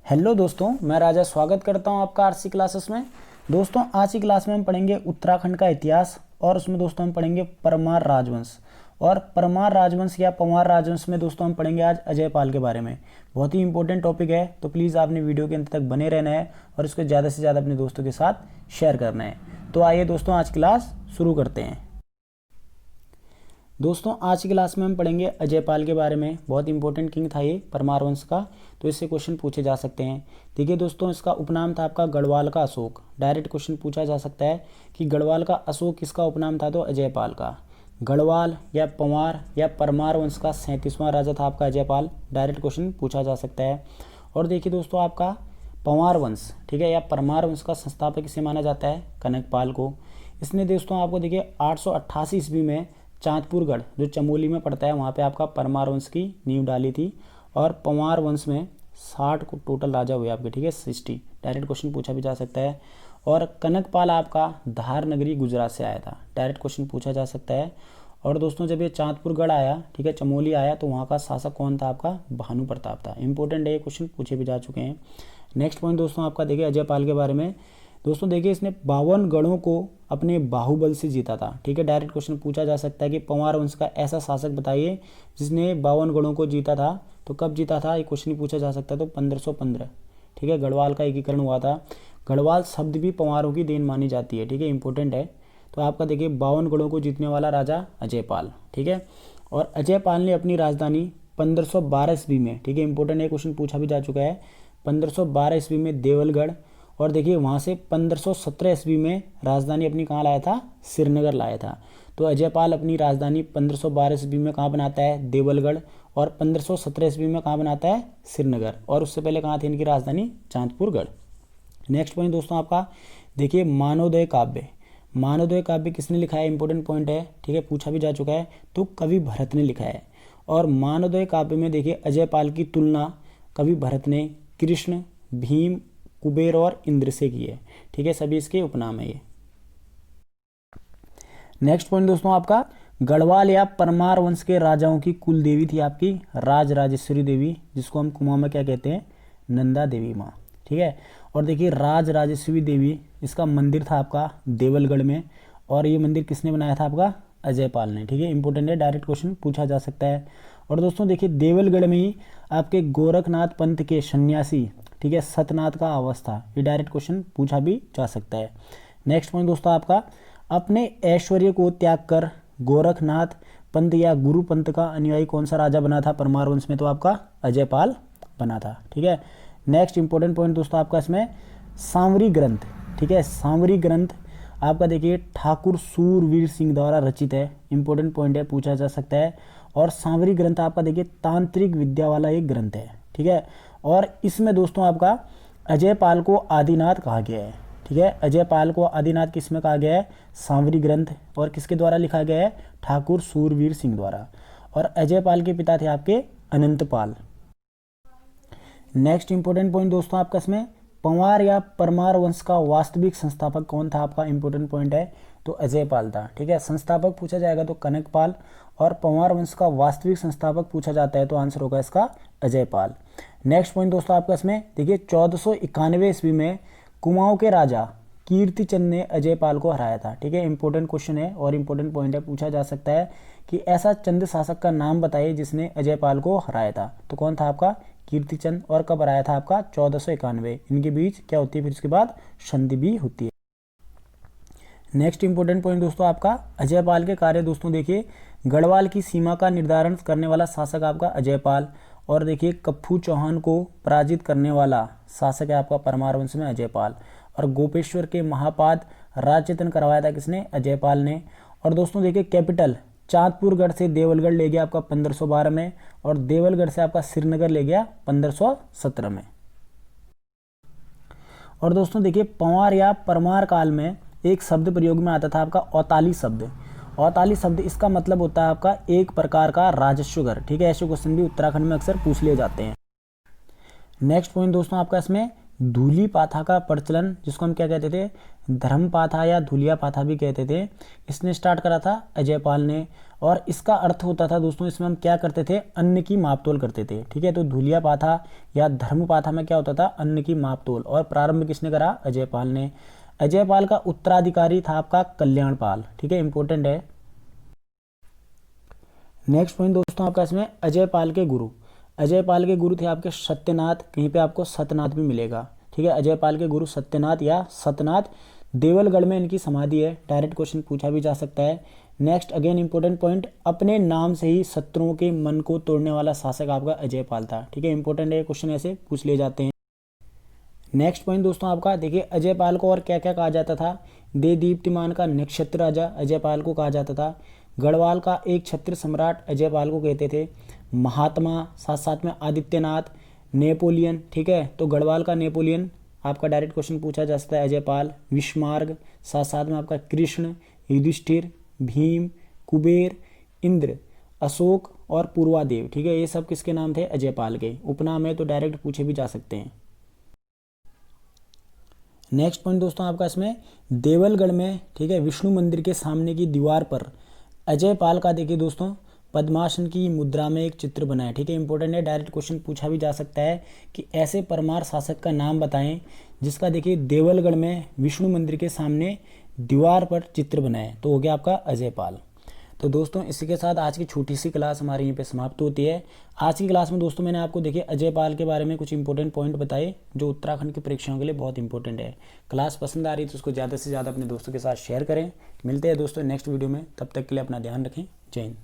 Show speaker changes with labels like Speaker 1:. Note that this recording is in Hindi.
Speaker 1: हेलो दोस्तों, मैं राजा स्वागत करता हूं आपका आरसी क्लासेस में। दोस्तों आज की क्लास में हम पढ़ेंगे उत्तराखंड का इतिहास और उसमें दोस्तों हम पढ़ेंगे परमार राजवंश। और परमार राजवंश या पंवार राजवंश में दोस्तों हम पढ़ेंगे आज अजयपाल के बारे में। बहुत ही इंपॉर्टेंट टॉपिक है, तो प्लीज़ आपने वीडियो के अंत तक बने रहना है और इसको ज़्यादा से ज़्यादा अपने दोस्तों के साथ शेयर करना है। तो आइए दोस्तों आज क्लास शुरू करते हैं। दोस्तों आज की क्लास में हम पढ़ेंगे अजयपाल के बारे में। बहुत इंपॉर्टेंट किंग था ये परमार वंश का, तो इससे क्वेश्चन पूछे जा सकते हैं। देखिए दोस्तों, इसका उपनाम था आपका गढ़वाल का अशोक। डायरेक्ट क्वेश्चन पूछा जा सकता है कि गढ़वाल का अशोक किसका उपनाम था, तो अजयपाल का। गढ़वाल या पंवार या परमार वंश का 37वां राजा था आपका अजयपाल। डायरेक्ट क्वेश्चन पूछा जा सकता है। और देखिए दोस्तों, आपका पंवार वंश, ठीक है, या परमार वंश का संस्थापक किसे माना जाता है, कनकपाल को। इसने दोस्तों आपको देखिए 888 ईस्वी में चांदपुरगढ़ जो चमोली में पड़ता है वहाँ पे आपका परमार वंश की नींव डाली थी। और पंवार वंश में 60 को टोटल राजा हुए आपके, ठीक है, 60। डायरेक्ट क्वेश्चन पूछा भी जा सकता है। और कनकपाल आपका धार नगरी गुजरात से आया था। डायरेक्ट क्वेश्चन पूछा जा सकता है। और दोस्तों जब ये चांदपुरगढ़ आया, ठीक है, चमोली आया, तो वहाँ का शासक कौन था, आपका भानु प्रताप था। इंपॉर्टेंट है, ये क्वेश्चन पूछे भी जा चुके हैं। नेक्स्ट पॉइंट दोस्तों आपका देखिए अजयपाल के बारे में। दोस्तों देखिए, इसने 52 गढ़ों को अपने बाहुबल से जीता था, ठीक है। डायरेक्ट क्वेश्चन पूछा जा सकता है कि पंवार वंश का ऐसा शासक बताइए जिसने 52 गढ़ों को जीता था। तो कब जीता था ये क्वेश्चन पूछा जा सकता है, तो 1515, ठीक है, गढ़वाल का एकीकरण हुआ था। गढ़वाल शब्द भी पंवारों की देन मानी जाती है, ठीक है, इंपॉर्टेंट है। तो आपका देखिए 52 गढ़ों को जीतने वाला राजा अजयपाल, ठीक है। और अजयपाल ने अपनी राजधानी 1512 ईस्वी में, ठीक है, इंपॉर्टेंट है, क्वेश्चन पूछा भी जा चुका है, 1512 ईस्वी में देवलगढ़। और देखिए वहाँ से 1517 ईस्वी में राजधानी अपनी कहाँ लाया था, श्रीनगर लाया था। तो अजयपाल अपनी राजधानी 1512 ईस्वी में कहाँ बनाता है, देवलगढ़। और 1517 ईस्वी में कहाँ बनाता है, श्रीनगर। और उससे पहले कहाँ थी इनकी राजधानी, चांदपुरगढ़। नेक्स्ट पॉइंट दोस्तों आपका देखिए मानवोदय काव्य। मानवोदय काव्य किसने लिखा है, इंपॉर्टेंट पॉइंट है, ठीक है, पूछा भी जा चुका है। तो कवि भरत ने लिखा है। और मानवोदय काव्य में देखिए अजयपाल की तुलना कवि भरत ने कृष्ण, भीम, कुबेर और इंद्र से की है, ठीक है, सभी इसके उपनाम है ये। नेक्स्ट पॉइंट दोस्तों आपका गढ़वाल या परमार वंश के राजाओं की कुल देवी थी आपकी राजराजेश्वरी देवी, जिसको हम कुमाऊं में क्या कहते हैं, नंदा देवी माँ, ठीक है। और देखिए राजराजेश्वरी देवी, इसका मंदिर था आपका देवलगढ़ में। और ये मंदिर किसने बनाया था, आपका अजयपाल ने, ठीक है, इंपॉर्टेंट है, डायरेक्ट क्वेश्चन पूछा जा सकता है। और दोस्तों देखिए देवलगढ़ में ही आपके गोरखनाथ पंथ के सन्यासी, ठीक है, सतनाथ का आवास था। ये डायरेक्ट क्वेश्चन पूछा भी जा सकता है। नेक्स्ट पॉइंट दोस्तों आपका अपने ऐश्वर्य को त्याग कर गोरखनाथ पंथ या गुरु पंथ का अनुयायी कौन सा राजा बना था परमार वंश में, तो आपका अजयपाल बना था, ठीक है। नेक्स्ट इंपॉर्टेंट पॉइंट दोस्तों आपका इसमें सांवरी ग्रंथ, ठीक है, सांवरी ग्रंथ आपका देखिए ठाकुर सूरवीर सिंह द्वारा रचित है। इंपॉर्टेंट पॉइंट है, पूछा जा सकता है। और सांवरी ग्रंथ आपका देखिए तांत्रिक विद्या वाला एक ग्रंथ है, ठीक है। और इसमें दोस्तों आपका अजयपाल को आदिनाथ कहा गया है, ठीक है। अजयपाल को आदिनाथ किसमें कहा गया है, सांवरी ग्रंथ। और किसके द्वारा लिखा गया है, ठाकुर सूरवीर सिंह द्वारा। और अजयपाल के पिता थे आपके अनंतपाल। नेक्स्ट इंपॉर्टेंट पॉइंट दोस्तों आपका इसमें पंवार या परमार वंश का वास्तविक संस्थापक कौन था, आपका इंपॉर्टेंट पॉइंट है, तो अजयपाल था, ठीक है। संस्थापक पूछा जाएगा तो कनकपाल। और पंवार वंश का वास्तविक संस्थापक पूछा जाता है तो आंसर होगा इसका अजयपाल। नेक्स्ट पॉइंट दोस्तों आपका इसमें देखिए 1491 ईस्वी में कुमाऊं के राजा कीर्तिचंद ने अजयपाल को हराया था, ठीक है, इंपॉर्टेंट क्वेश्चन है और इंपॉर्टेंट पॉइंट है, पूछा जा सकता है कि ऐसा चंद शासक का नाम बताइए जिसने अजयपाल को हराया था। तो कौन था आपका कीर्तिचंद। और कब हराया था आपका 1491। इनके बीच क्या होती है, फिर उसके बाद संधि भी होती है। नेक्स्ट इंपॉर्टेंट पॉइंट दोस्तों आपका अजयपाल के कार्य। दोस्तों देखिए गढ़वाल की सीमा का निर्धारण करने वाला शासक आपका अजयपाल। और देखिए कप्पू चौहान को पराजित करने वाला शासक है आपका परमार वंश में अजयपाल। और गोपेश्वर के महापाद राजचेतन करवाया था किसने, अजयपाल ने। और दोस्तों देखिए कैपिटल चांदपुरगढ़ से देवलगढ़ ले गया आपका 1512 में। और देवलगढ़ से आपका श्रीनगर ले गया 1517 में। और दोस्तों देखिए पंवार या परमार काल में एक शब्द प्रयोग में आता था आपका औताली शब्द। औताली शब्द इसका मतलब होता है आपका एक प्रकार का राजस्व घर, ठीक है। ऐसे क्वेश्चन भी उत्तराखंड में अक्सर पूछ लिए जाते हैं। नेक्स्ट पॉइंट दोस्तों आपका इसमें धूली पाथा का प्रचलन, जिसको हम क्या कहते थे, धर्म पाथा या धूलिया पाथा भी कहते थे, इसने स्टार्ट करा था अजयपाल ने। और इसका अर्थ होता था दोस्तों, इसमें हम क्या करते थे, अन्न की मापतोल करते थे। ठीक है, तो धूलिया पाथा या धर्म पाथा में क्या होता था, अन्न की मापतोल। और प्रारंभ किसने करा, अजयपाल ने। अजयपाल का उत्तराधिकारी था आपका कल्याणपाल। ठीक है, इंपॉर्टेंट है। नेक्स्ट पॉइंट दोस्तों आपका इसमें, अजयपाल के गुरु। अजयपाल के गुरु थे आपके सत्यनाथ, कहीं पे आपको सतनाथ भी मिलेगा। ठीक है, अजयपाल के गुरु सत्यनाथ या सतनाथ, देवलगढ़ में इनकी समाधि है। डायरेक्ट क्वेश्चन पूछा भी जा सकता है। नेक्स्ट अगेन इंपॉर्टेंट पॉइंट, अपने नाम से ही शत्रुओं के मन को तोड़ने वाला शासक आपका अजयपाल था। ठीक है, इंपॉर्टेंट है, क्वेश्चन ऐसे पूछ लिए जाते हैं। नेक्स्ट पॉइंट दोस्तों आपका देखिए, अजयपाल को और क्या क्या कहा जाता था, दे दीप्तिमान का नक्षत्र राजा अजयपाल को कहा जाता था। गढ़वाल का एक छत्र सम्राट अजयपाल को कहते थे। महात्मा, साथ साथ में आदित्यनाथ, नेपोलियन। ठीक है, तो गढ़वाल का नेपोलियन आपका डायरेक्ट क्वेश्चन पूछा जा सकता है, अजयपाल। विष्मार्ग, साथ साथ में आपका कृष्ण, युधिष्ठिर, भीम, कुबेर, इंद्र, अशोक और पूर्वादेव। ठीक है, ये सब किसके नाम थे, अजयपाल के। उपनाम है तो डायरेक्ट पूछे भी जा सकते हैं। नेक्स्ट पॉइंट दोस्तों आपका इसमें, देवलगढ़ में, ठीक है, विष्णु मंदिर के सामने की दीवार पर अजयपाल का देखिए दोस्तों पद्मासन की मुद्रा में एक चित्र बना है। ठीक है, इंपॉर्टेंट है, डायरेक्ट क्वेश्चन पूछा भी जा सकता है कि ऐसे परमार शासक का नाम बताएं जिसका देखिए देवलगढ़ में विष्णु मंदिर के सामने दीवार पर चित्र बना है। तो हो गया आपका अजयपाल। तो दोस्तों इसी के साथ आज की छोटी सी क्लास हमारी यहीं पे समाप्त होती है। आज की क्लास में दोस्तों मैंने आपको देखिए अजयपाल के बारे में कुछ इंपॉर्टेंट पॉइंट बताए जो उत्तराखंड की परीक्षाओं के लिए बहुत इंपॉर्टेंट है। क्लास पसंद आ रही है तो उसको ज़्यादा से ज़्यादा अपने दोस्तों के साथ शेयर करें। मिलते हैं दोस्तों नेक्स्ट वीडियो में, तब तक के लिए अपना ध्यान रखें। जय हिंद।